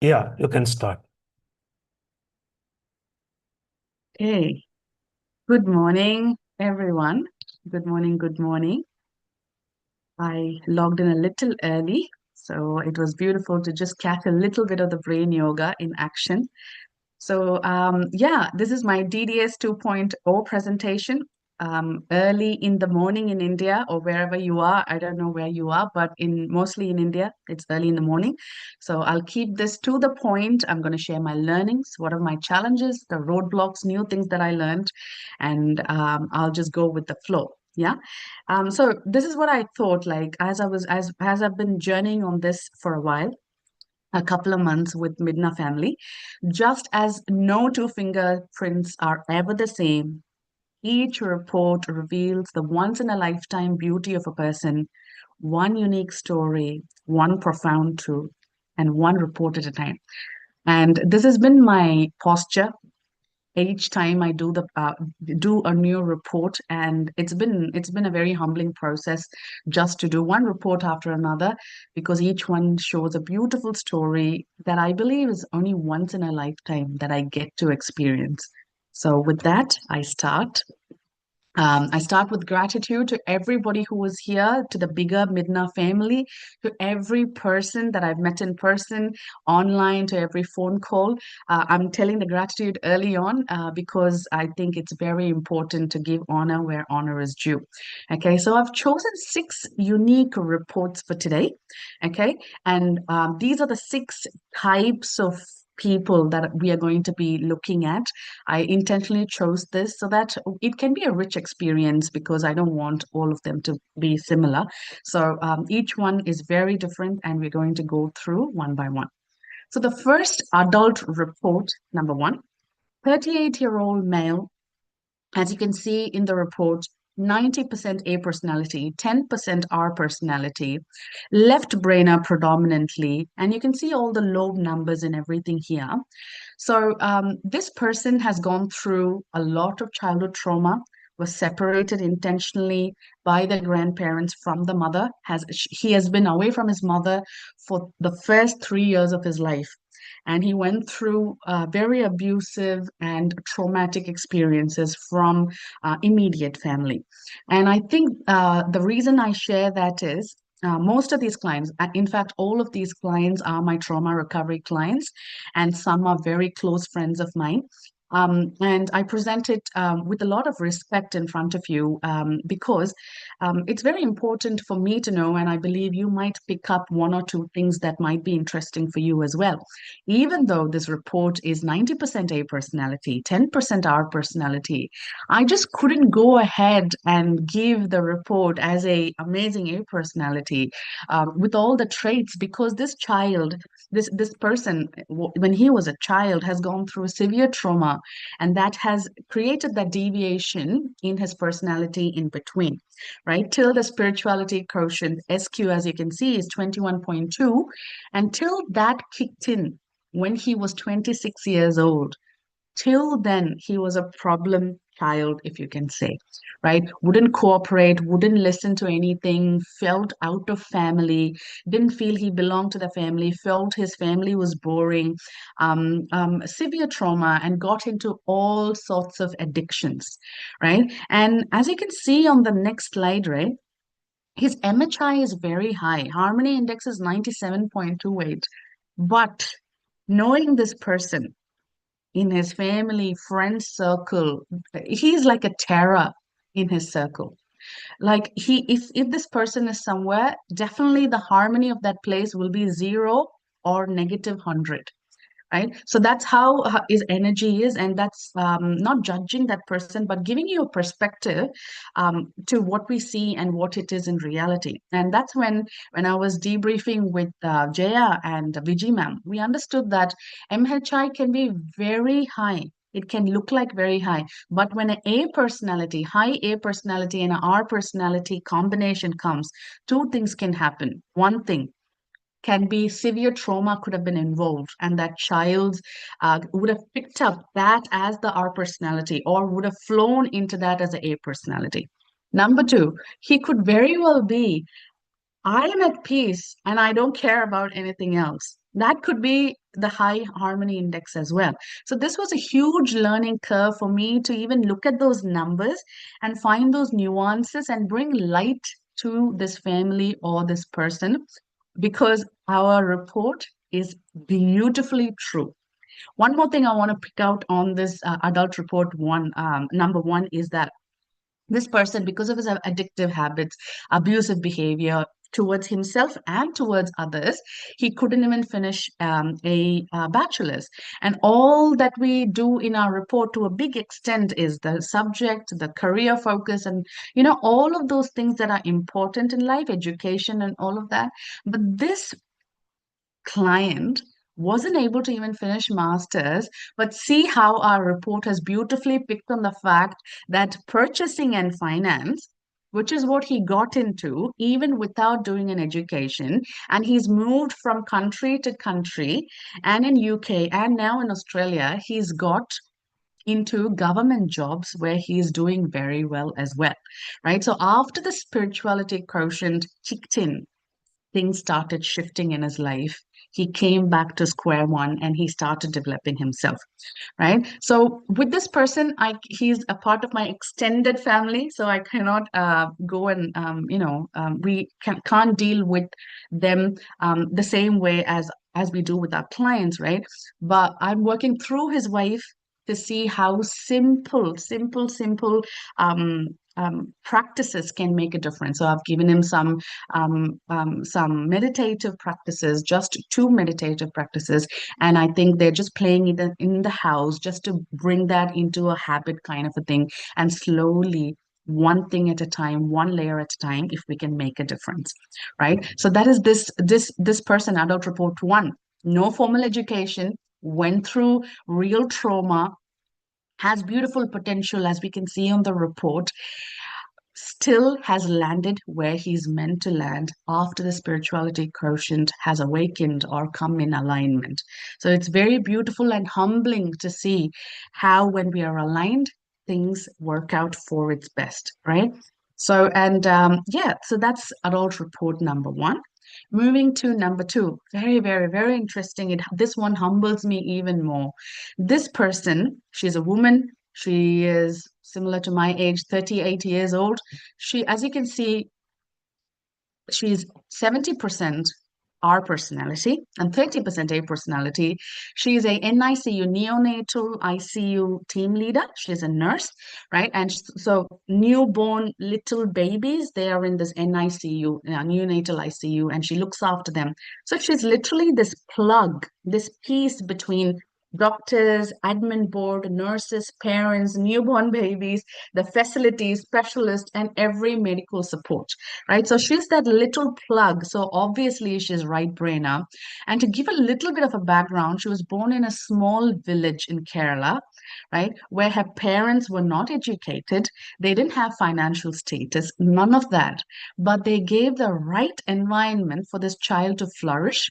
Yeah, you can start. Hey, good morning, everyone. Good morning, good morning. I logged in a little early, so it was beautiful to just catch a little bit of the brain yoga in action. So, this is my DDS 2.0 presentation. Early in the morning in India or wherever you are. I don't know where you are, but in mostly in India, it's early in the morning. So I'll keep this to the point. I'm going to share my learnings, what are my challenges, the roadblocks, new things that I learned, and I'll just go with the flow. Yeah. So this is what I thought, like as I've been journeying on this for a while, a couple of months with MiDNA family. Just as no two fingerprints are ever the same, each report reveals the once in a lifetime beauty of a person, one unique story, one profound truth, and one report at a time. And this has been my posture each time I do a new report, and it's been a very humbling process just to do one report after another because each one shows a beautiful story that I believe is only once in a lifetime that I get to experience. So with that, I start with gratitude to everybody who was here, to the bigger MiDNA family, to every person that I've met in person, online, to every phone call. I'm telling the gratitude early on because I think it's very important to give honor where honor is due. Okay, so I've chosen six unique reports for today. Okay, and these are the six types of people that we are going to be looking at. I intentionally chose this so that it can be a rich experience because I don't want all of them to be similar. So each one is very different, and we're going to go through one by one. So the first adult report, number one, 38-year-old male, as you can see in the report, 90% A personality, 10% R personality, left brainer predominantly, and you can see all the lobe numbers and everything here. So this person has gone through a lot of childhood trauma, was separated intentionally by the grandparents from the mother. He has been away from his mother for the first 3 years of his life. And he went through very abusive and traumatic experiences from immediate family. And I think the reason I share that is most of these clients, in fact, all of these clients are my trauma recovery clients, and some are very close friends of mine. And I present it with a lot of respect in front of you because it's very important for me to know, and I believe you might pick up one or two things that might be interesting for you as well. Even though this report is 90% A personality, 10% R personality, I just couldn't go ahead and give the report as a amazing A personality with all the traits because this person, when he was a child, has gone through severe trauma, and that has created that deviation in his personality in between, right? Till the spirituality quotient SQ, as you can see, is 21.2, until that kicked in when he was 26 years old. Till then, he was a problem child, if you can say, right? Wouldn't cooperate, wouldn't listen to anything, felt out of family, didn't feel he belonged to the family, felt his family was boring, severe trauma, and got into all sorts of addictions, right? And as you can see on the next slide, right? His MHI is very high. Harmony index is 97.28. But knowing this person, in his family, friend circle. He's like a terror in his circle. Like if this person is somewhere, definitely the harmony of that place will be zero or negative 100, right? So that's how his energy is, and that's not judging that person, but giving you a perspective to what we see and what it is in reality. And that's when I was debriefing with Jaya and Vijay ma'am, we understood that MHI can be very high. It can look like very high, but when an A personality, high A personality, and an R personality combination comes, two things can happen. One thing can be severe trauma could have been involved, and that child would have picked up that as the R personality or would have flown into that as a A personality. Number two, he could very well be, I am at peace and I don't care about anything else. That could be the high harmony index as well. So this was a huge learning curve for me to even look at those numbers and find those nuances and bring light to this family or this person, because our report is beautifully true. One more thing I want to pick out on this adult report one, number one, is that this person, because of his addictive habits, abusive behavior towards himself and towards others, he couldn't even finish a bachelor's. And all that we do in our report to a big extent is the subject, the career focus, and all of those things that are important in life, education and all of that. But this client wasn't able to even finish masters, but see how our report has beautifully picked on the fact that purchasing and finance, which is what he got into even without doing an education, and he's moved from country to country, and in UK and now in Australia he's got into government jobs where he's doing very well as well, right? So after the spirituality quotient kicked in, things started shifting in his life. He came back to square one and he started developing himself, right? So with this person, he's a part of my extended family, so I cannot go and we can't deal with them the same way as we do with our clients, right? But I'm working through his wife to see how simple practices can make a difference. So I've given him some meditative practices, just two meditative practices, and I think they're just playing it in the house just to bring that into a habit kind of a thing, and slowly, one thing at a time, one layer at a time, if we can make a difference, right? So that is this person, adult report one. No formal education, went through real trauma, has beautiful potential, as we can see on the report, still has landed where he's meant to land after the spirituality quotient has awakened or come in alignment. So it's very beautiful and humbling to see how, when we are aligned, things work out for its best, right? So, and yeah, so that's adult report number one. Moving to number two, very interesting. This one humbles me even more. This person, she's a woman. She is similar to my age, 38 years old. She, as you can see, she's 70% R personality and 30% A personality. She's a NICU, neonatal ICU team leader. She's a nurse, right? And so newborn little babies, they are in this NICU, neonatal ICU, and she looks after them. So she's literally this plug, this piece between doctors, admin board, nurses, parents, newborn babies, the facilities, specialists, and every medical support, right? So she's that little plug. So obviously she's right brainer. And to give a little bit of a background, she was born in a small village in Kerala, right, where her parents were not educated. They didn't have financial status, none of that. But they gave the right environment for this child to flourish,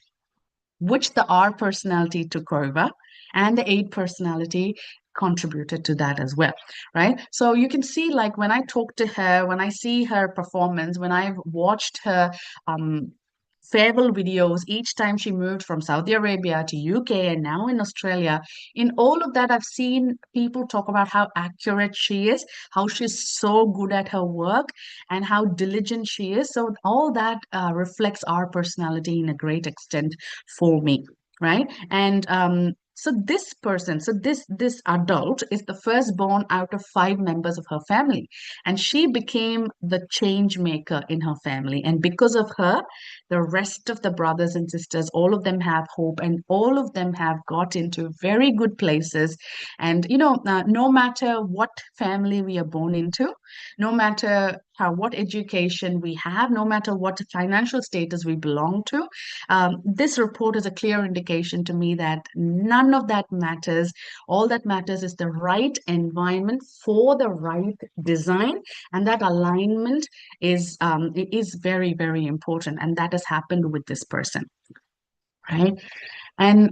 which the R personality took over, and the 8 personality contributed to that as well, right? So you can see, like, when I talk to her, when I see her performance, when I've watched her um, farewell videos each time she moved from Saudi Arabia to UK and now in Australia, in all of that, I've seen people talk about how accurate she is, how she's so good at her work, and how diligent she is. So all that reflects our personality in a great extent for me, right? And so this person, so this adult is the firstborn out of 5 members of her family, and she became the change maker in her family. And because of her, the rest of the brothers and sisters, all of them have hope, and all of them have got into very good places. And no matter what family we are born into, no matter what education we have, no matter what financial status we belong to, this report is a clear indication to me that none of that matters. All that matters is the right environment for the right design, and that alignment is very important, and that has happened with this person, right? And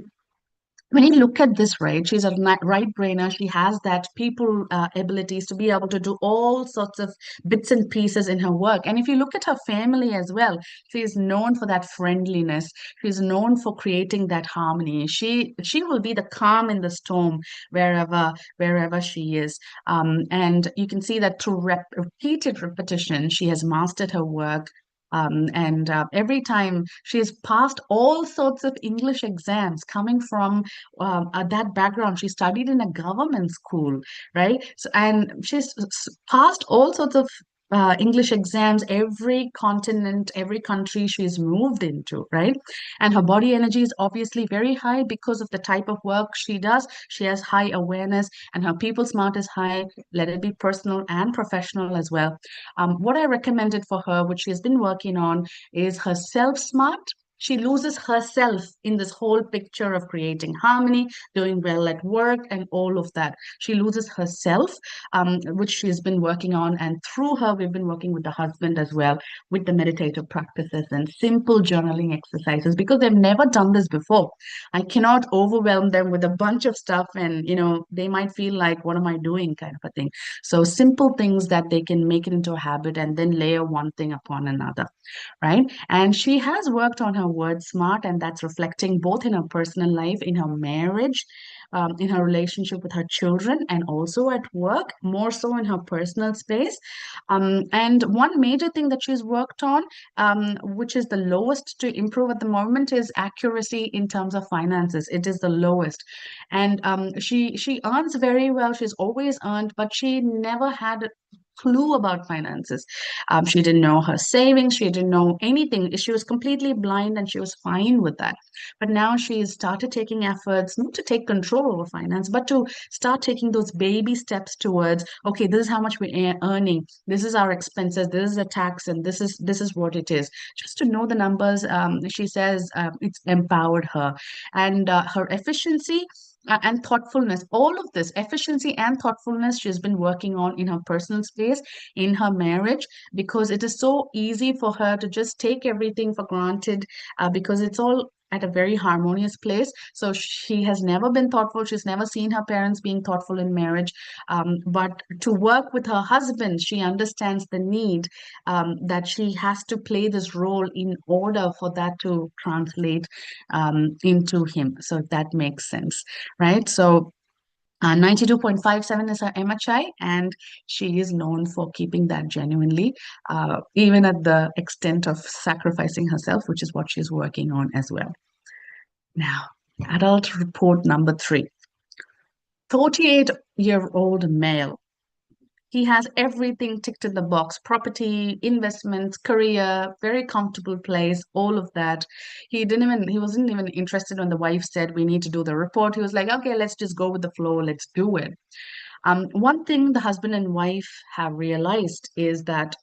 when you look at this, right, she's a right brainer. She has that people abilities to be able to do all sorts of bits and pieces in her work. And if you look at her family as well, she is known for that friendliness. She's known for creating that harmony. She will be the calm in the storm wherever she is. And you can see that through repeated repetition, she has mastered her work. And every time she has passed all sorts of English exams coming from that background. She studied in a government school, right? So, and she's passed all sorts of English exams, every continent, every country she's moved into, right? And her body energy is obviously very high because of the type of work she does. She has high awareness, and her people smart is high, let it be personal and professional as well. What I recommended for her, which she has been working on, is her self smart. She loses herself in this whole picture of creating harmony, doing well at work, and all of that. She loses herself, which she's been working on. And through her, we've been working with the husband as well, with the meditative practices and simple journaling exercises, because they've never done this before. I cannot overwhelm them with a bunch of stuff, and they might feel like, what am I doing, kind of a thing. So simple things that they can make it into a habit and then layer one thing upon another, right? And she has worked on her word smart, and that's reflecting both in her personal life, in her marriage, in her relationship with her children, and also at work, more so in her personal space. And one major thing that she's worked on, which is the lowest to improve at the moment, is accuracy in terms of finances. It is the lowest, and she earns very well. She's always earned, but she never had clue about finances. She didn't know her savings. She didn't know anything. She was completely blind, and she was fine with that. But now she started taking efforts not to take control over finance, but to start taking those baby steps towards, okay, this is how much we're earning. This is our expenses. This is the tax, and this is what it is. Just to know the numbers, she says it's empowered her, and her efficiency and thoughtfulness, all of this efficiency and thoughtfulness she's been working on in her personal space, in her marriage, because it is so easy for her to just take everything for granted, because it's all at a very harmonious place. So she has never been thoughtful. She's never seen her parents being thoughtful in marriage. But to work with her husband, she understands the need, that she has to play this role in order for that to translate into him. So if that makes sense, right? So 92.57 is her MHI, and she is known for keeping that genuinely, even at the extent of sacrificing herself, which is what she's working on as well. Now, adult report number 3. 48-year-old male. He has everything ticked in the box: property, investments, career, very comfortable place, all of that. He wasn't even interested when the wife said, we need to do the report. He was like, okay, let's just go with the flow, let's do it. One thing the husband and wife have realized is that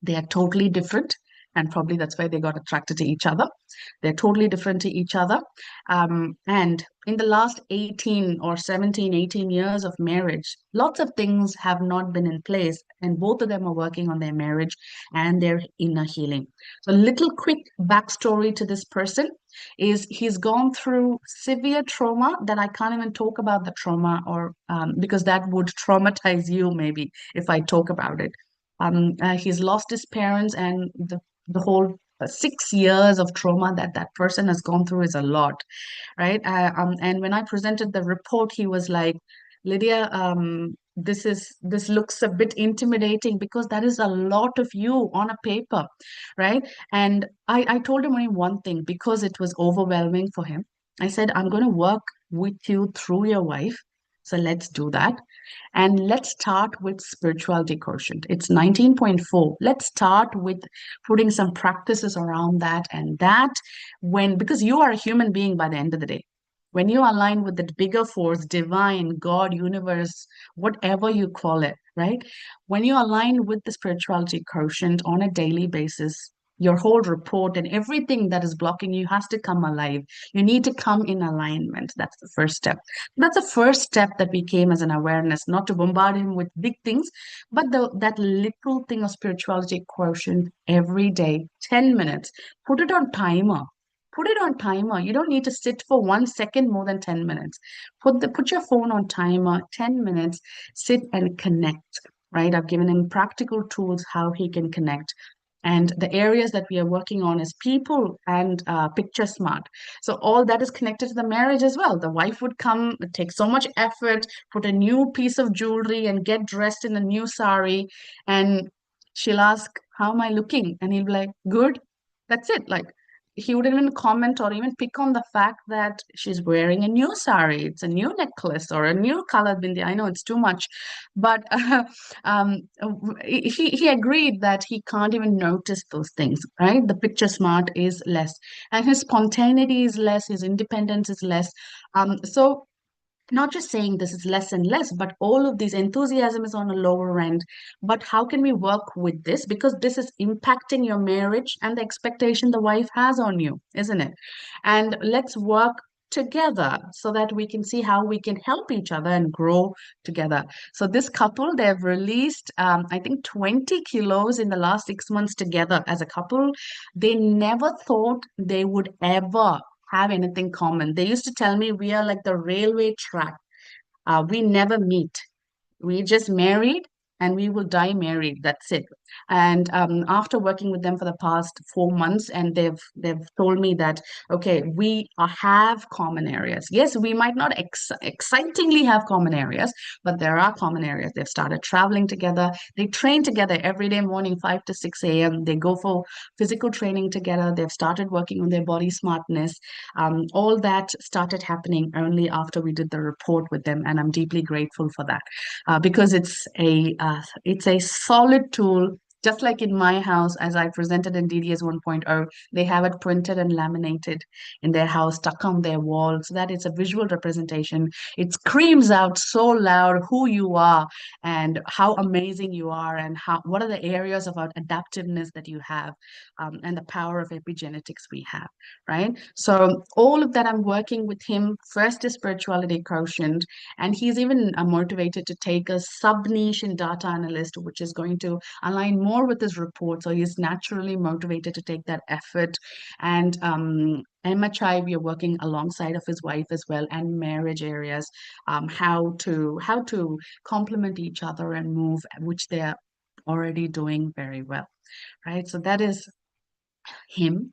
they are totally different, and probably that's why they got attracted to each other. They're totally different to each other. And in the last 18 or 17, 18 years of marriage, lots of things have not been in place, and both of them are working on their marriage and their inner healing. So, little quick backstory to this person is he's gone through severe trauma that I can't even talk about the trauma, or because that would traumatize you maybe if I talk about it. He's lost his parents, and the whole 6 years of trauma that that person has gone through is a lot, right? And when I presented the report, he was like, Lydia, this looks a bit intimidating, because that is a lot of you on a paper, right? And I told him only one thing, because it was overwhelming for him. I said, I'm going to work with you through your wife. So let's do that. And let's start with spirituality quotient. It's 19.4. Let's start with putting some practices around that. And that, because you are a human being by the end of the day, when you align with the bigger force, divine, God, universe, whatever you call it, right? When you align with the spirituality quotient on a daily basis, your whole report and everything that is blocking you has to come alive. You need to come in alignment. That's the first step. That's the first step that we came as an awareness, not to bombard him with big things, but that little thing of spirituality quotient every day, 10 minutes. Put it on timer. Put it on timer. You don't need to sit for 1 second more than 10 minutes. Put your phone on timer, 10 minutes, sit and connect, right? I've given him practical tools how he can connect. And the areas that we are working on is people and picture smart. So all that is connected to the marriage as well. The wife would come, take so much effort, put a new piece of jewelry and get dressed in a new sari. And she'll ask, how am I looking? And he'll be like, good. That's it. Like, he wouldn't even comment or even pick on the fact that she's wearing a new sari, it's a new necklace or a new colored bindi. I know it's too much, but he agreed that he can't even notice those things, right? The picture smart is less, and his spontaneity is less, his independence is less. So not just saying this is less and less, but all of these enthusiasm is on a lower end. But how can we work with this? Because this is impacting your marriage and the expectation the wife has on you, isn't it? And let's work together so that we can see how we can help each other and grow together. So this couple, they've released, I think, 20 kilos in the last 6 months together as a couple. They never thought they would ever have anything common. They used to tell me we are like the railway track. We never meet. We just married and we will die married. That's it. And after working with them for the past 4 months, and they've told me that okay, we have common areas. Yes, we might not excitingly have common areas, but there are common areas. They've started traveling together. They train together every day morning, 5 to 6 a.m. They go for physical training together. They've started working on their body smartness. All that started happening only after we did the report with them, and I'm deeply grateful for that because it's a solid tool. Just like in my house, as I presented in DDS 1.0, they have it printed and laminated in their house, stuck on their wall, so that it's a visual representation. It screams out so loud who you are and how amazing you are, and how what are the areas of adaptiveness that you have, and the power of epigenetics we have, right? So all of that, I'm working with him. First is spirituality quotient, and he's even motivated to take a sub niche in data analyst, which is going to align more with his report. So he's naturally motivated to take that effort. And MHI, we are working alongside of his wife as well, and marriage areas, how to complement each other and move, which they are already doing very well, right? So that is him.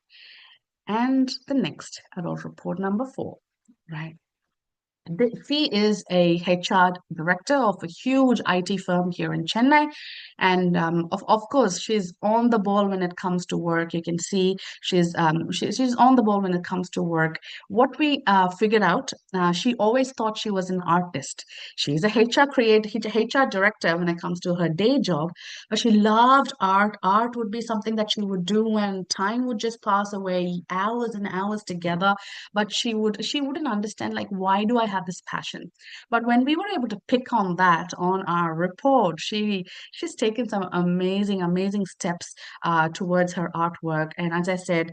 And the next adult report number 4, right? She is a HR director of a huge IT firm here in Chennai. And of course, she's on the ball when it comes to work. You can see she's on the ball when it comes to work. What we figured out, she always thought she was an artist. She's a HR director when it comes to her day job, but she loved art. Art would be something that she would do when time would just pass away, hours and hours together, but she wouldn't understand, like, why do I have this passion? But when we were able to pick on that on our report, she's taken some amazing steps towards her artwork. And as I said,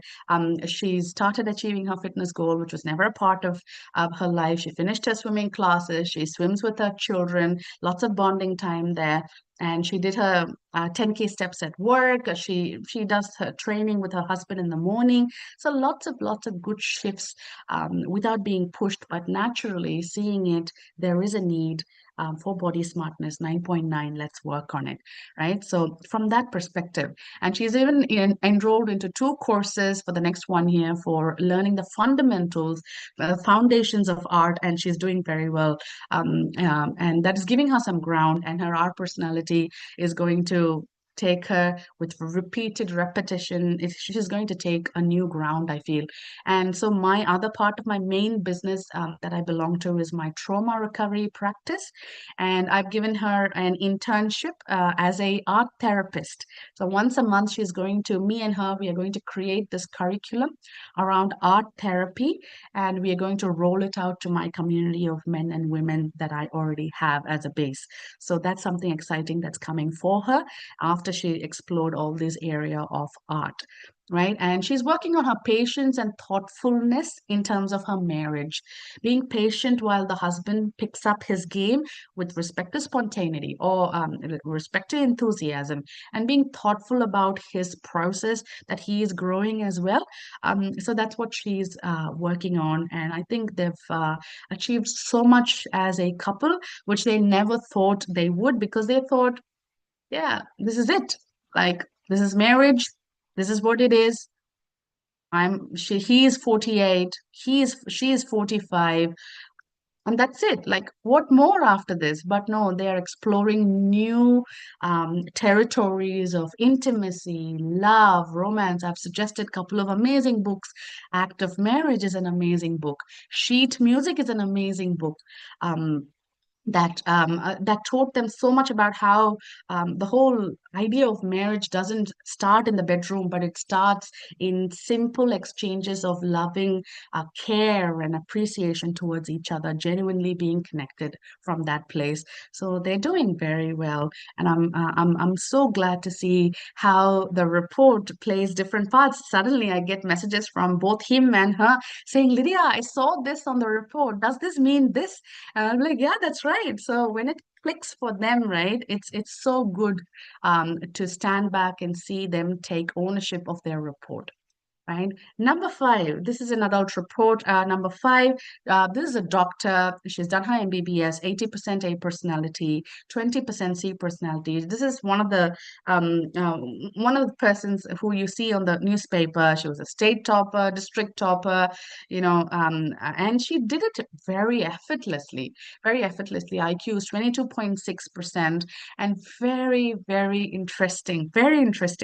she started achieving her fitness goal, which was never a part of her life. She finished her swimming classes. She swims with her children, lots of bonding time there. And she did her 10K steps at work. She does her training with her husband in the morning. So lots of good shifts, without being pushed, but naturally seeing it. There is a need for body smartness 9.9. Let's work on it, right? So from that perspective, and she's even enrolled into 2 courses for the next 1 year for learning the fundamentals, foundations of art, and she's doing very well. And that is giving her some ground, and her art personality is going to take her with repeated repetition. She's going to take a new ground, I feel. And so my other part of my main business that I belong to is my trauma recovery practice, and I've given her an internship as a art therapist. So once a month, me and her, we are going to create this curriculum around art therapy, and we are going to roll it out to my community of men and women that I already have as a base. So that's something exciting that's coming for her after she explored all this area of art. right? And she's working on her patience and thoughtfulness in terms of her marriage, being patient while the husband picks up his game with respect to spontaneity or with respect to enthusiasm, and being thoughtful about his process that he is growing as well. So that's what she's working on. And I think they've achieved so much as a couple, which they never thought they would, because they thought, yeah, this is it. Like, this is marriage. This is what it is. He is 48, she is 45, and that's it. Like, what more after this? But no, they are exploring new territories of intimacy, love, romance. I've suggested a couple of amazing books. Act of Marriage is an amazing book. Sheet Music is an amazing book. Um, that taught them so much about how the whole idea of marriage doesn't start in the bedroom, but it starts in simple exchanges of loving care and appreciation towards each other, genuinely being connected from that place. So they're doing very well, and I'm so glad to see how the report plays different parts. Suddenly, I get messages from both him and her saying, "Lydia, I saw this on the report. Does this mean this?" And I'm like, yeah, that's right. So when it clicks for them, right, it's so good to stand back and see them take ownership of their report. Right. Number five, this is an adult report. Number five, this is a doctor. She's done her MBBS, 80% A personality, 20% C personality. This is one of the persons who you see on the newspaper. She was a state topper, district topper, and she did it very effortlessly. IQ is 22.6%, and very, very interesting.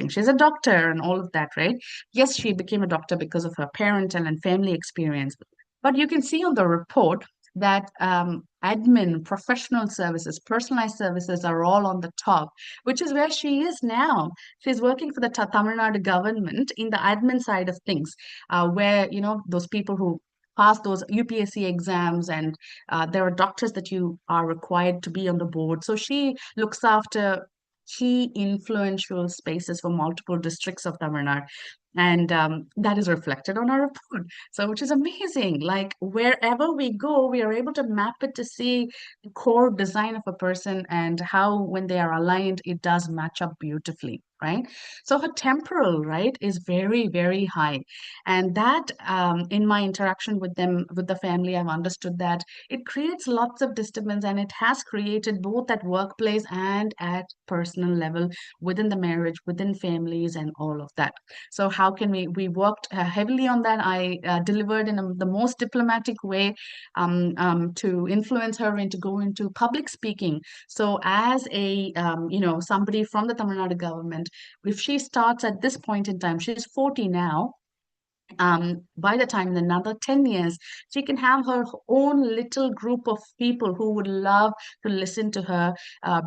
She's a doctor and all of that, right? Yes, she became a doctor because of her parental and family experience. But you can see on the report that admin, professional services, personalized services are all on the top, which is where she is now. She's working for the Tamil Nadu government in the admin side of things, where, those people who pass those UPSC exams, and there are doctors that you are required to be on the board. So she looks after key influential spaces for multiple districts of Tamil Nadu. And that is reflected on our report. So, which is amazing. Like, wherever we go, we are able to map it to see the core design of a person, and how, when they are aligned, it does match up beautifully. Right. So her temporal, right, is very, very high. And that, in my interaction with them, with the family, I've understood that it creates lots of disturbance, and it has created both at workplace and at personal level, within the marriage, within families, and all of that. So how can we worked heavily on that. I delivered in the most diplomatic way, to influence her into going into public speaking. So as a somebody from the Tamil Nadu government, if she starts at this point in time, she's 40 now, by the time in another 10 years, she can have her own little group of people who would love to listen to her,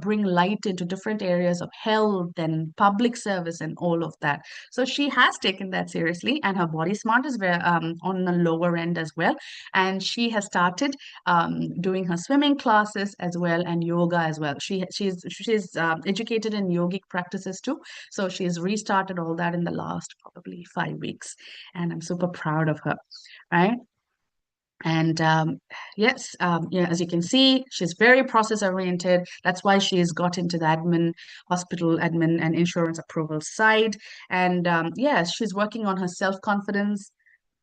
bring light into different areas of health and public service and all of that. So she has taken that seriously, and her body smart is very, on the lower end as well. And she has started doing her swimming classes as well, and yoga as well. She's educated in yogic practices too. So she's restarted all that in the last probably 5 weeks, and I'm super proud of her, right? And yes, yeah, as you can see, she's very process oriented. That's why she's got into the admin, hospital admin, and insurance approval side. And yes, she's working on her self confidence,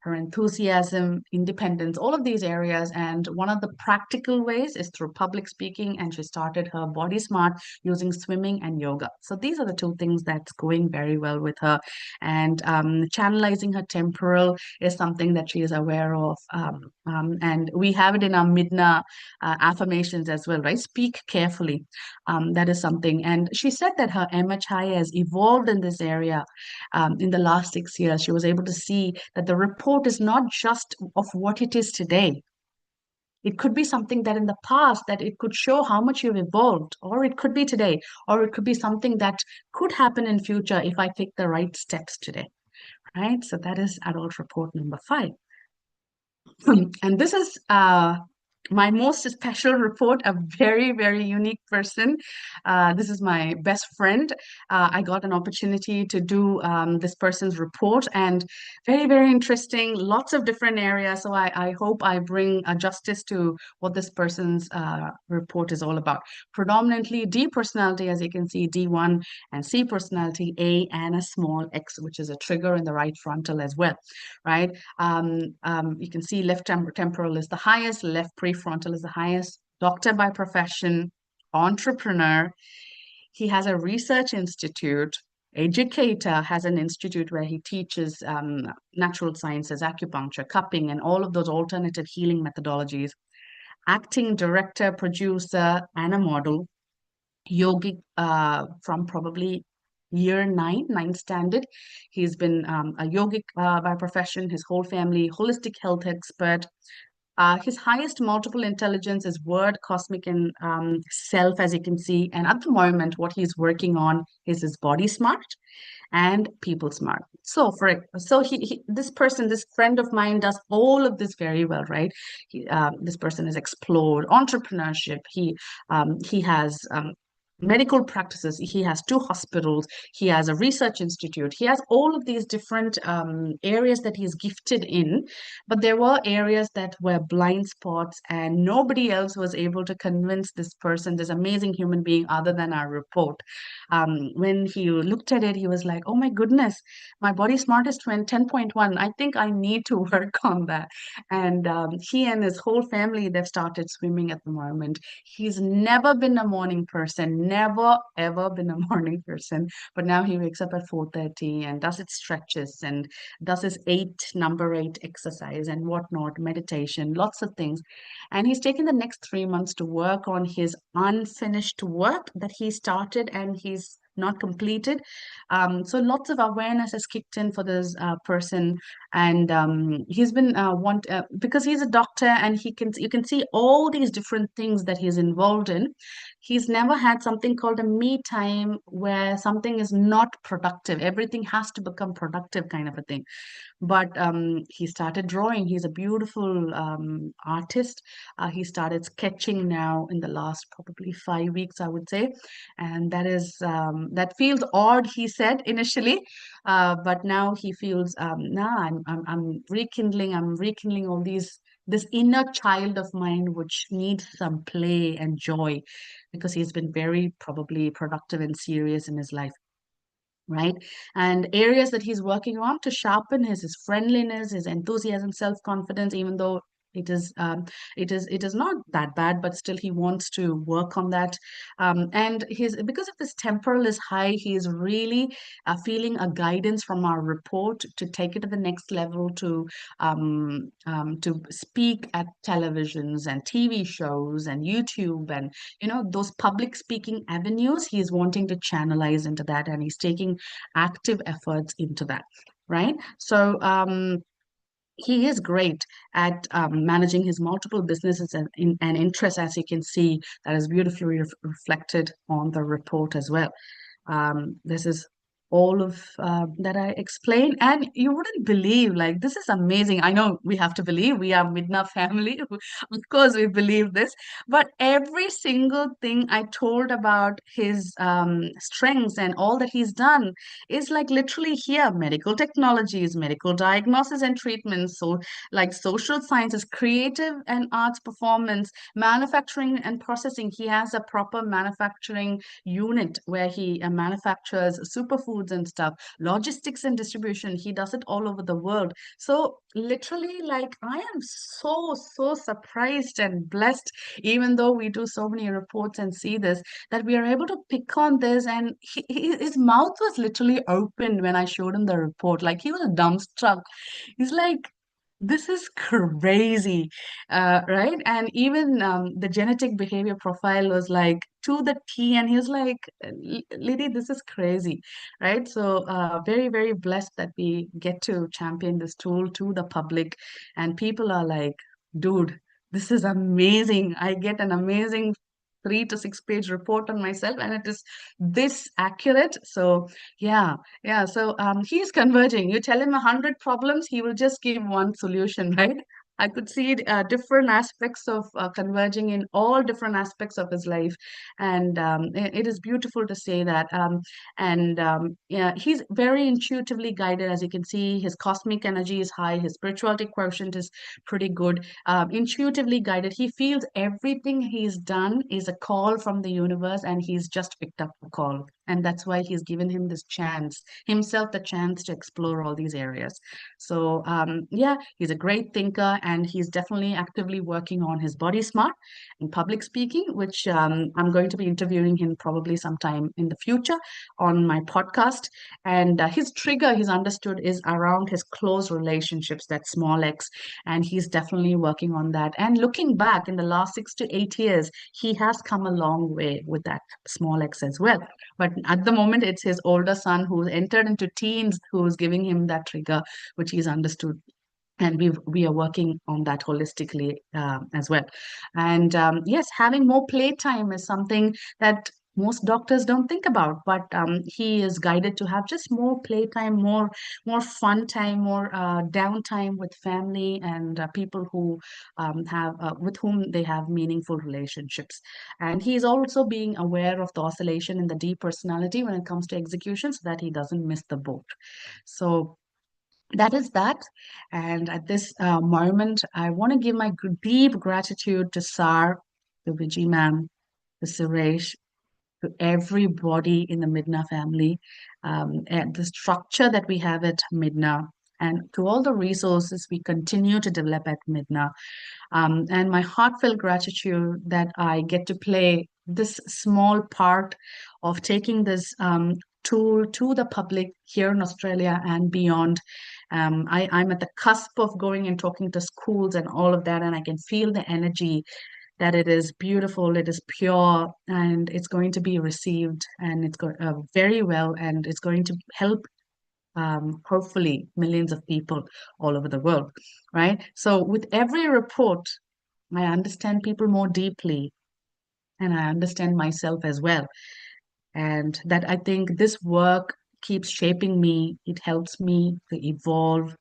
her enthusiasm, independence, all of these areas. And one of the practical ways is through public speaking. And she started her Body Smart using swimming and yoga. So these are the two things that's going very well with her. And channelizing her temporal is something that she is aware of. And we have it in our MiDNA affirmations as well, right? Speak carefully. That is something. And she said that her MHI has evolved in this area in the last 6 years. She was able to see that the report is not just of what it is today. It could be something that in the past, that it could show how much you've evolved, or it could be today, or it could be something that could happen in future if I take the right steps today. Right? So that is adult report number 5. And this is my most special report, a very, very unique person. This is my best friend. I got an opportunity to do this person's report, and very, very interesting, lots of different areas. So I hope I bring justice to what this person's report is all about. Predominantly D personality, as you can see, D1, and C personality, A, and a small X, which is a trigger in the right frontal as well, right? You can see left temporal is the highest, left prefrontal is the highest. Doctor by profession, entrepreneur. He has a research institute, educator, has an institute where he teaches natural sciences, acupuncture, cupping, and all of those alternative healing methodologies. Acting director, producer, and a model. Yogic from probably year ninth standard. He's been a yogic by profession, his whole family, holistic health expert. His highest multiple intelligence is word, cosmic, and self, as you can see. And at the moment, what he's working on is his body smart and people smart. This person, this friend of mine, does all of this very well, right? This person has explored entrepreneurship. He has medical practices. He has two hospitals. He has a research institute. He has all of these different areas that he's gifted in, but there were areas that were blind spots, and nobody else was able to convince this person, this amazing human being, other than our report. When he looked at it, he was like, oh my goodness, my body smart is 10.1. I think I need to work on that. And he and his whole family, they've started swimming at the moment. He's never been a morning person, never ever been a morning person, but now he wakes up at 4:30 and does its stretches and does his number eight exercise and whatnot, meditation, lots of things. And he's taken the next 3 months to work on his unfinished work that he started and he's not completed. So lots of awareness has kicked in for this person, and he's been because he's a doctor and you can see all these different things that he's involved in. He's never had something called a me time where something is not productive. Everything has to become productive, kind of a thing. But he started drawing. He's a beautiful artist. He started sketching now in the last probably 5 weeks, I would say, and that feels odd. He said initially, but now he feels nah. I'm rekindling. I'm rekindling all these. This inner child of mine, which needs some play and joy, because he's been very probably productive and serious in his life, right? And areas that he's working on to sharpen his friendliness, his enthusiasm, self-confidence, even though it is not that bad, but still he wants to work on that. And his because of this temporal is high, he is really feeling a guidance from our report to take it to the next level, to speak at televisions and TV shows and YouTube, and those public speaking avenues he is wanting to channelize into that, and he's taking active efforts into that, right? So he is great at managing his multiple businesses and interests, as you can see, that is beautifully reflected on the report as well. This is all of that I explained, and you wouldn't believe, like, this is amazing. I know we have to believe, we are MiDNA family. Of course, we believe this, but every single thing I told about his strengths and all that he's done is like literally here: medical technologies, medical diagnosis and treatments, so like social sciences, creative and arts performance, manufacturing and processing. He has a proper manufacturing unit where he manufactures superfoods and stuff, logistics and distribution. He does it all over the world. So literally, like, I am so surprised and blessed, even though we do so many reports and see this, that we are able to pick on this. And his mouth was literally open when I showed him the report. Like, he was dumbstruck. He's like, this is crazy, right? And even the genetic behavior profile was like to the T, and he was like, Liddy, this is crazy, right? So, very, very blessed that we get to champion this tool to the public, and people are like, dude, this is amazing. I get an amazing 3 to 6 page report on myself, and it is this accurate. So, yeah, yeah. So, he's converging. You tell him 100 problems, he will just give one solution, right? I could see different aspects of converging in all different aspects of his life, and it is beautiful to say that. Yeah, he's very intuitively guided, as you can see. His cosmic energy is high. His spirituality quotient is pretty good. Intuitively guided, he feels everything he's done is a call from the universe, and he's just picked up the call, and that's why he's given himself the chance to explore all these areas. So yeah, he's a great thinker, and he's definitely actively working on his body smart and public speaking, which I'm going to be interviewing him probably sometime in the future on my podcast. And his trigger, he's understood, is around his close relationships, that small X, and he's definitely working on that. And looking back in the last 6 to 8 years, he has come a long way with that small X as well. But at the moment, it's his older son who's entered into teens who's giving him that trigger, which he's understood, and we are working on that holistically as well. And yes, having more playtime is something that most doctors don't think about, but he is guided to have just more playtime, more fun time, more downtime with family and people who have with whom they have meaningful relationships. And he is also being aware of the oscillation in the deep personality when it comes to execution, so that he doesn't miss the boat. So that is that. And at this moment, I want to give my deep gratitude to Sar, to Vijay ma'am, to Suresh, to everybody in the MiDNA family, and the structure that we have at MiDNA, and to all the resources we continue to develop at MiDNA. And my heartfelt gratitude that I get to play this small part of taking this tool to the public here in Australia and beyond. I'm at the cusp of going and talking to schools and all of that, and I can feel the energy that it is beautiful, it is pure, and it's going to be received, and it's going very well, and it's going to help hopefully millions of people all over the world, right? So with every report, I understand people more deeply, and I understand myself as well. And that I think this work keeps shaping me, it helps me to evolve,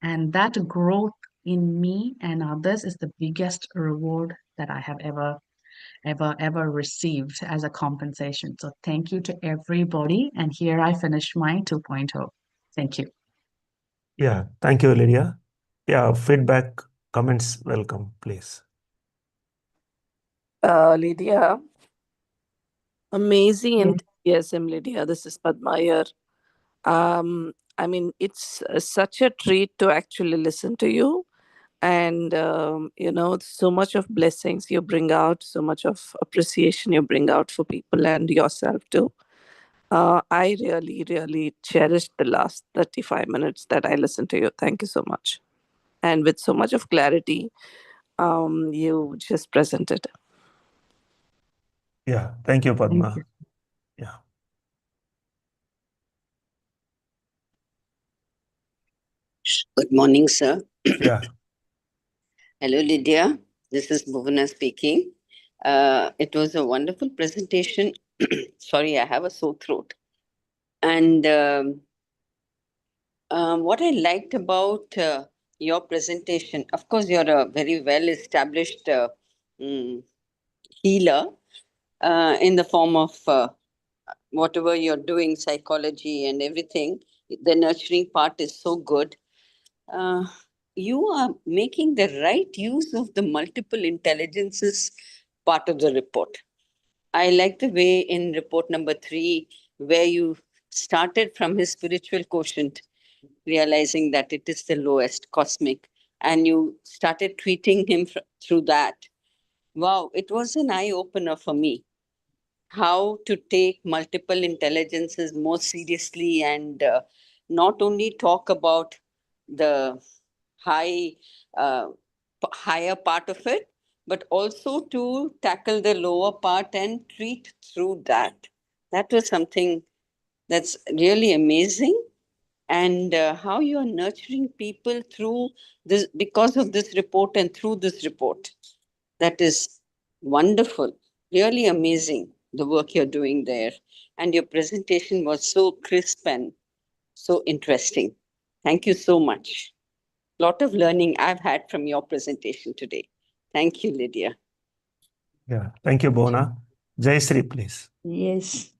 and that growth in me and others is the biggest reward that I have ever received as a compensation. So thank you to everybody. And here I finish my 2.0. Thank you. Yeah, thank you, Lydia. Yeah, feedback, comments, welcome, please. Lydia, amazing Yes. enthusiasm, Lydia. This is Padma here. I mean, it's such a treat to actually listen to you. And, so much of blessings you bring out, so much of appreciation you bring out for people and yourself too. I really, really cherished the last 35 minutes that I listened to you. Thank you so much. And with so much of clarity, you just presented. Yeah, thank you, Thank Padma. you. Yeah, Good morning, sir. yeah, Hello, Lydia. This is Bhuvana speaking. It was a wonderful presentation. Sorry, I have a sore throat. And what I liked about your presentation, of course, you're a very well established healer in the form of whatever you're doing, psychology and everything. The nurturing part is so good. uh, you are making the right use of the multiple intelligences part of the report. I like the way in report number 3, where you started from his spiritual quotient, realizing that it is the lowest cosmic, and you started treating him through that. Wow, it was an eye opener for me, how to take multiple intelligences more seriously, and not only talk about the high uh, higher part of it, but also to tackle the lower part and treat through that. That was something that's really amazing. And how you are nurturing people through this, because of this report and through this report. That is wonderful, really amazing, the work you're doing there. And your presentation was so crisp and so interesting. Thank you so much. lot of learning I've had from your presentation today. Thank you, Lydia. Yeah, thank you, Bona. Jayashree, please. Yes,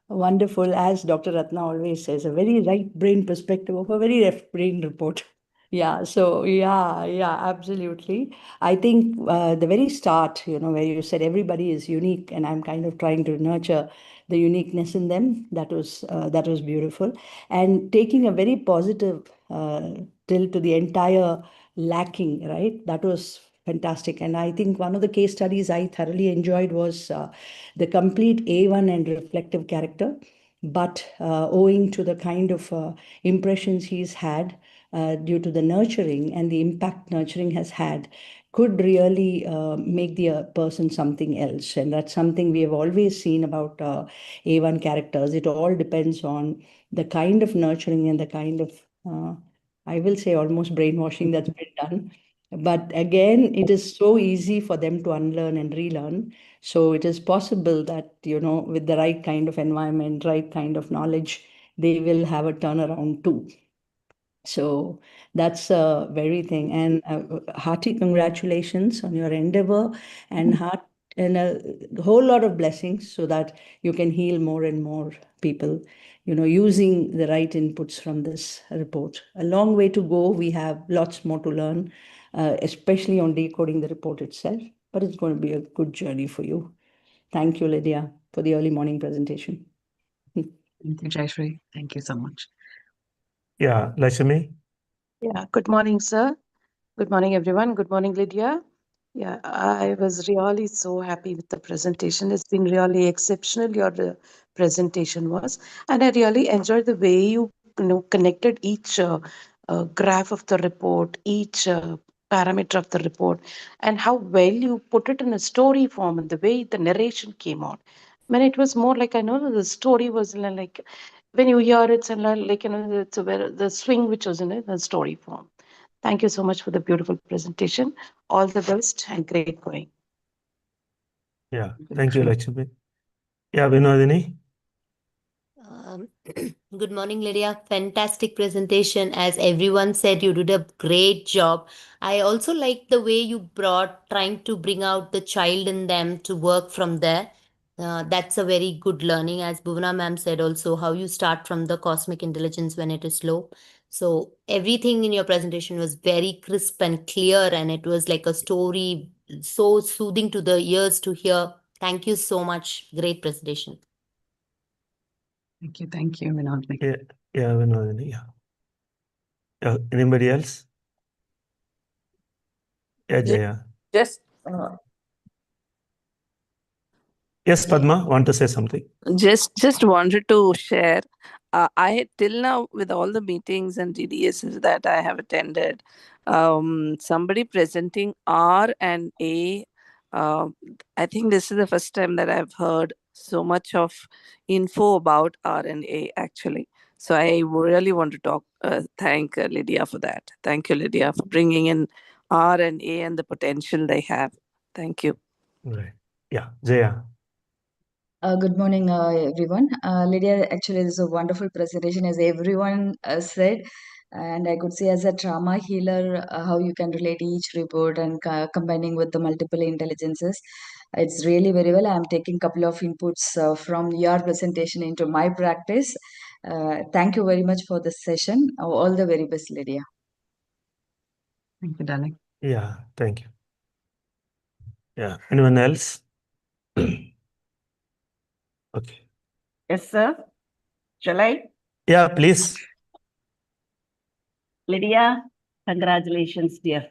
wonderful. As Dr. Ratna always says, a very right brain perspective of a very left brain report. Yeah, so yeah, absolutely. I think the very start, where you said everybody is unique, and I'm kind of trying to nurture the uniqueness in them. That was beautiful, and taking a very positive tilt to the entire lacking, right? That was fantastic. And I think one of the case studies I thoroughly enjoyed was the complete A1 and reflective character, but owing to the kind of impressions he's had due to the nurturing and the impact nurturing has had, could really make the person something else. And that's something we have always seen about A1 characters. It all depends on the kind of nurturing and the kind of, I will say, almost brainwashing that's been done. But again, it is so easy for them to unlearn and relearn. So it is possible that, with the right kind of environment, right kind of knowledge, they will have a turnaround too. So that's a very thing. And hearty congratulations on your endeavor, and a whole lot of blessings so that you can heal more and more people, using the right inputs from this report. A long way to go. We have lots more to learn, especially on decoding the report itself, but it's going to be a good journey for you. Thank you, Lydia, for the early morning presentation. Thank you, Jayashree. Thank you so much. Yeah, Lakshmi. Yeah, good morning, sir. Good morning, everyone. Good morning, Lydia. Yeah, I was really so happy with the presentation. It's been really exceptional, your presentation was. And I really enjoyed the way you connected each graph of the report, each parameter of the report, and how well you put it in a story form and the way the narration came out. I mean, it was more like, I know the story was like, when you hear it, and like, it's the swing which was in it, the story form. Thank you so much for the beautiful presentation. All the best and great going. Yeah, thank you, Lakshmi. Yeah, Vinodini. Good morning, Lydia. Fantastic presentation. As everyone said, you did a great job. I also like the way you brought trying to bring out the child in them to work from there. That's a very good learning. As Bhuvana ma'am said, also how you start from the cosmic intelligence when it is low. So everything in your presentation was very crisp and clear, and it was like a story, so soothing to the ears to hear. Thank you so much. Great presentation. Thank you, Vinodini. Yeah, Vinodini. Yeah. Anybody else? Yeah, Jaya. Just Yes, Padma, want to say something? just wanted to share. I had till now, with all the meetings and DDSs that I have attended, somebody presenting R and A. I think this is the first time that I've heard so much of info about R and A actually. So I really want to thank Lydia for that. Thank you, Lydia, for bringing in R and A and the potential they have. Thank you. Right. Yeah, Jaya. Good morning, everyone. Lydia, actually, this is a wonderful presentation, as everyone said. And I could see as a trauma healer how you can relate each report and combining with the multiple intelligences. It's really very well. I'm taking a couple of inputs from your presentation into my practice. Thank you very much for this session. All the very best, Lydia. Thank you, darling. Yeah, thank you. Yeah, anyone else? Okay. Yes, sir. Shall I? Yeah, please. Lydia, congratulations, dear.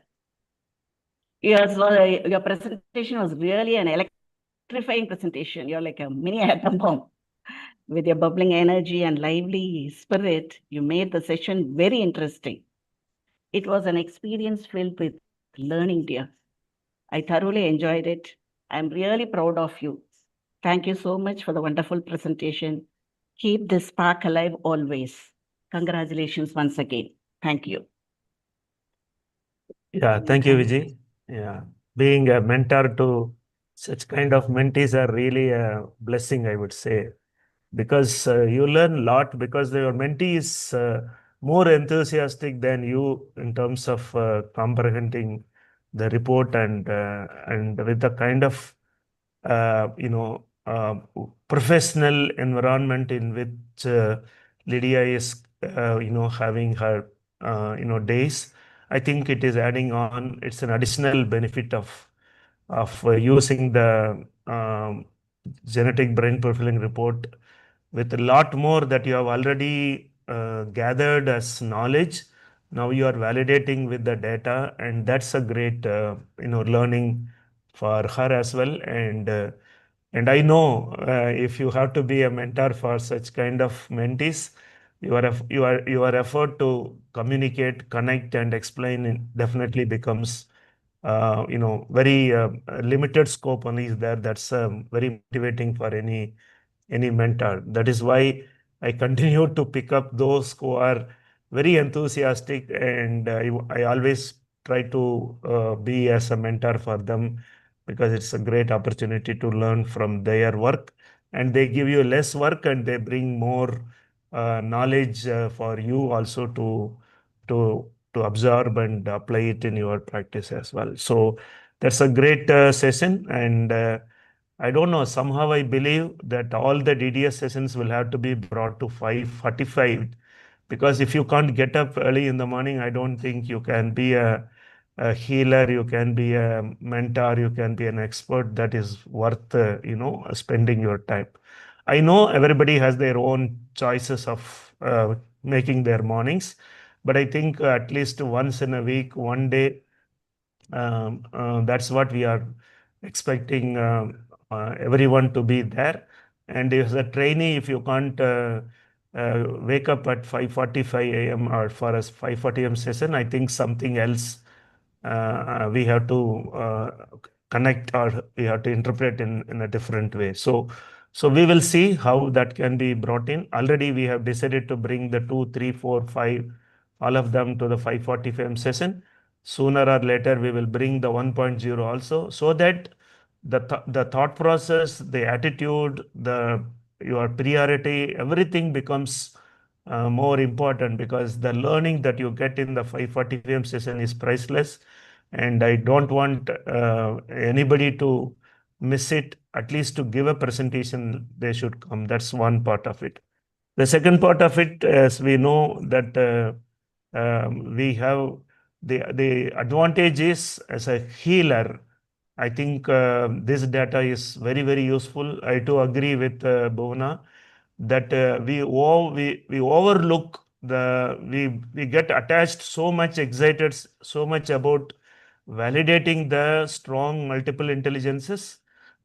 Your presentation was really an electrifying presentation. You're like a mini atom bomb. With your bubbling energy and lively spirit, you made the session very interesting. It was an experience filled with learning, dear. I thoroughly enjoyed it. I'm really proud of you. Thank you so much for the wonderful presentation. Keep this spark alive always. Congratulations once again. Thank you. Yeah, thank you, Vijay. Yeah, being a mentor to such kind of mentees are really a blessing, I would say, because you learn a lot because your mentee is more enthusiastic than you in terms of comprehending the report, and with the kind of professional environment in which Lydia is having her days. I think it is adding on. It's an additional benefit of using the genetic brain profiling report with a lot more that you have already gathered as knowledge. Now you are validating with the data, and that's a great learning for her as well. And I know if you have to be a mentor for such kind of mentees, your effort to communicate, connect, and explain definitely becomes very limited scope only is there. That's very motivating for any mentor. That is why I continue to pick up those who are very enthusiastic, and I always try to be as a mentor for them, because it's a great opportunity to learn from their work, and they give you less work and they bring more knowledge for you also to absorb and apply it in your practice as well. So that's a great session, and I don't know, somehow I believe that all the DDS sessions will have to be brought to 5:45, because if you can't get up early in the morning, I don't think you can be a healer, you can be a mentor, you can be an expert that is worth spending your time. I know everybody has their own choices of making their mornings, but I think at least once in a week, one day, that's what we are expecting everyone to be there. And as a trainee, if you can't wake up at 5:45 a.m. or for a 5:40 a.m. session, I think something else we have to connect, or we have to interpret in a different way. So we will see how that can be brought in. Already we have decided to bring the 2, 3, 4, 5, all of them to the 5:45 a.m. session. Sooner or later, we will bring the 1.0 also, so that the thought process, the attitude, your priority, everything becomes more important, because the learning that you get in the 5:40 p.m. session is priceless, and I don't want anybody to miss it. At least to give a presentation, they should come. That's one part of it. The second part of it, as we know that we have the advantage is, as a healer, I think this data is very, very useful. I too agree with Bhuvana that we overlook we get attached so much, excited so much about validating the strong multiple intelligences.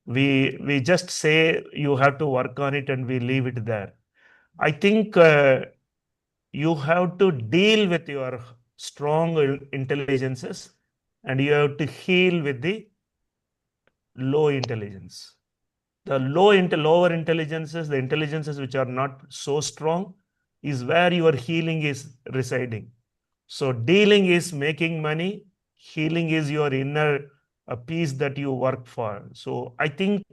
We just say you have to work on it and we leave it there. I think you have to deal with your strong intelligences, and you have to heal with the low intelligence. The lower intelligences, the intelligences which are not so strong, is where your healing is residing. So dealing is making money, healing is your inner peace that you work for. So I think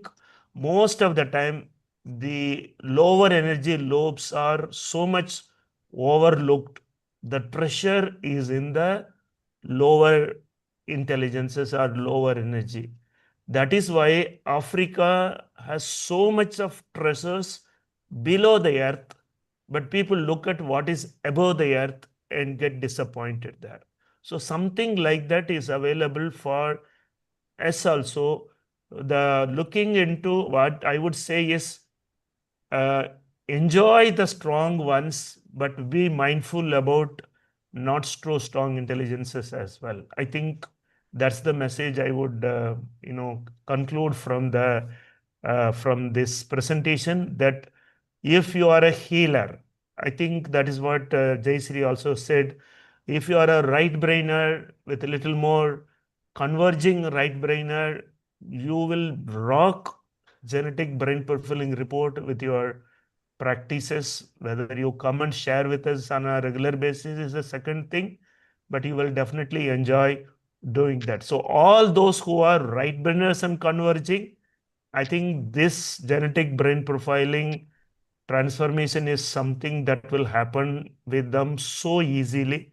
most of the time the lower energy lobes are so much overlooked. The treasure is in the lower intelligences or lower energy. That is why Africa has so much of treasures below the earth, but people look at what is above the earth and get disappointed there. So something like that is available for us also. The looking into what I would say is uh, enjoy the strong ones, but be mindful about not so strong intelligences as well. I think that's the message I would conclude from this presentation, that if you are a healer, I think that is what Jayshree also said. If you are a right brainer with a little more converging right brainer, you will rock genetic brain profiling report with your practices. Whether you come and share with us on a regular basis is the second thing, but you will definitely enjoy doing that. So all those who are right brainers and converging, I think this genetic brain profiling transformation is something that will happen with them so easily.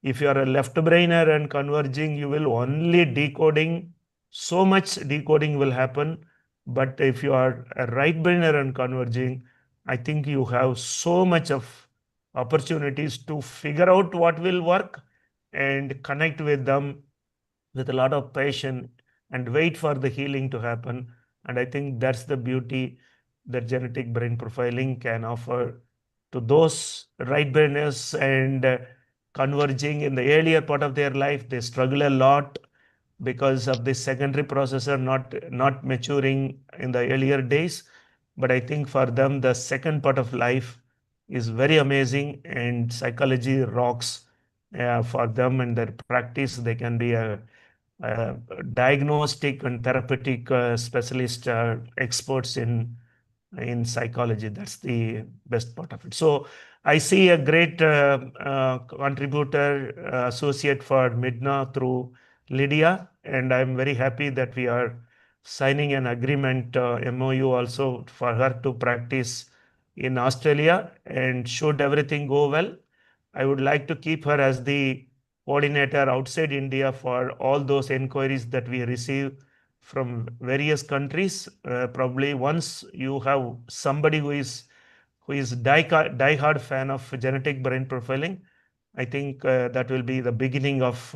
If you are a left brainer and converging, you will only decoding, so much decoding will happen. But if you are a right brainer and converging, I think you have so much of opportunities to figure out what will work and connect with them with a lot of patience and wait for the healing to happen. And I think that's the beauty that genetic brain profiling can offer to those right brainers and converging in the earlier part of their life. They struggle a lot because of the secondary processor not maturing in the earlier days. But I think for them, the second part of life is very amazing, and psychology rocks for them and their practice. They can be a diagnostic and therapeutic specialist experts in psychology. That's the best part of it. So I see a great contributor associate for MiDNA through Lydia, and I'm very happy that we are signing an agreement MOU also for her to practice in Australia. And should everything go well, I would like to keep her as the coordinator outside India for all those inquiries that we receive from various countries. Probably once you have somebody who is die-hard fan of genetic brain profiling, I think that will be the beginning of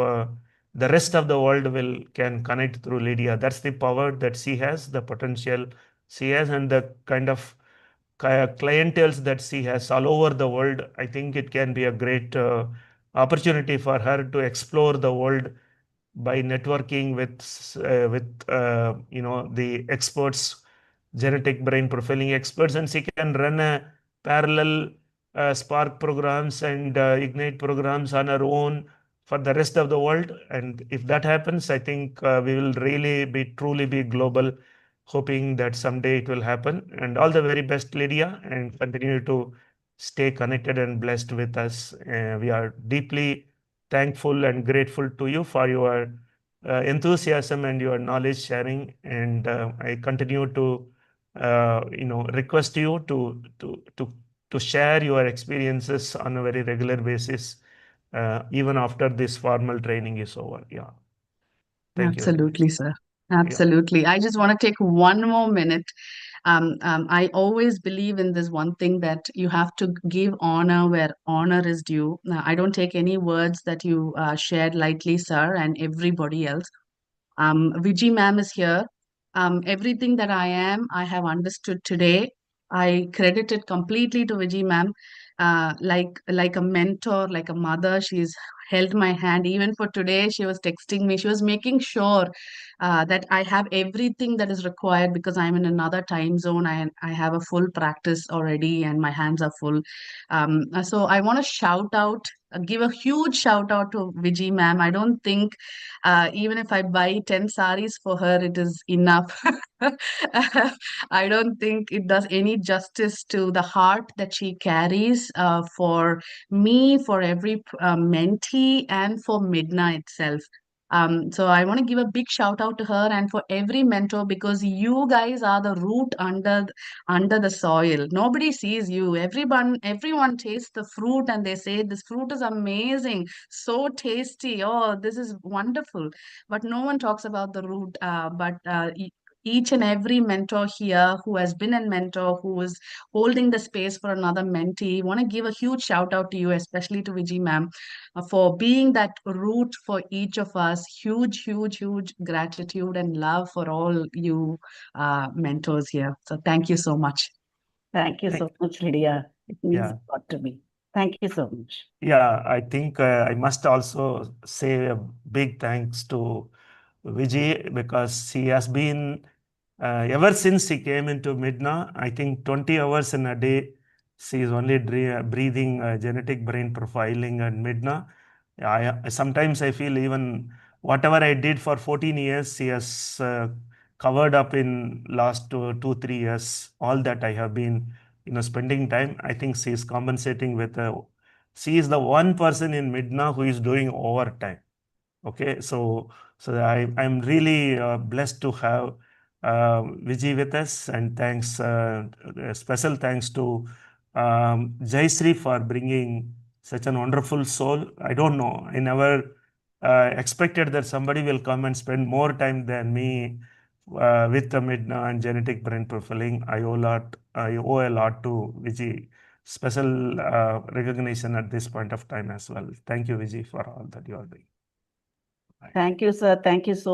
the rest of the world will can connect through Lydia. That's the power that she has, the potential she has, and the kind of clientele that she has all over the world. I think it can be a great opportunity for her to explore the world by networking with the experts, genetic brain profiling experts, and she can run a parallel Spark programs and Ignite programs on her own for the rest of the world. And if that happens, I think we will really be truly be global, hoping that someday it will happen. And all the very best, Lydia, and continue to stay connected and blessed with us. We are deeply thankful and grateful to you for your enthusiasm and your knowledge sharing. And I continue to request you to share your experiences on a very regular basis, even after this formal training is over. Yeah. Thank you very much. Absolutely, sir. Yeah. Absolutely. I just want to take one more minute. I always believe in this one thing that you have to give honor where honor is due. I don't take any words that you shared lightly, sir, and everybody else. Viji ma'am is here. Everything that I am, I have understood today. I credit it completely to Viji ma'am. Like a mentor, like a mother, she's held my hand. Even for today, she was texting me. She was making sure that I have everything that is required because I'm in another time zone. I have a full practice already, and my hands are full. So I want to shout out, give a huge shout out to Viji ma'am. I don't think even if I buy 10 saris for her, it is enough. I don't think it does any justice to the heart that she carries for me, for every mentee, and for MiDNA itself. So I want to give a big shout out to her and for every mentor because you guys are the root under the soil. Nobody sees you. Everyone tastes the fruit and they say this fruit is amazing, so tasty. Oh, this is wonderful. But no one talks about the root. But each and every mentor here who has been a mentor, who is holding the space for another mentee, want to give a huge shout out to you, especially to Viji ma'am, for being that root for each of us. Huge, huge, huge gratitude and love for all you mentors here. So thank you so much. Thank you so much, Lydia. It means Yeah. a lot to me. Thank you so much. Yeah, I think I must also say a big thanks to Vijay because he has been, ever since he came into MiDNA, I think 20 hours in a day, she is only breathing genetic brain profiling and MiDNA. Sometimes I feel even whatever I did for 14 years, he has covered up in last 2, 3 years. All that I have been, spending time. I think she is compensating with she is the one person in MiDNA who is doing overtime. Okay, so I'm really blessed to have Vijay with us, and thanks, special thanks to Jayshree for bringing such an wonderful soul. I don't know, I never expected that somebody will come and spend more time than me with the MiDNA and genetic brain profiling. I owe a lot to Vijay. Special recognition at this point of time as well. Thank you, Vijay, for all that you are doing. Thank you, sir. Thank you so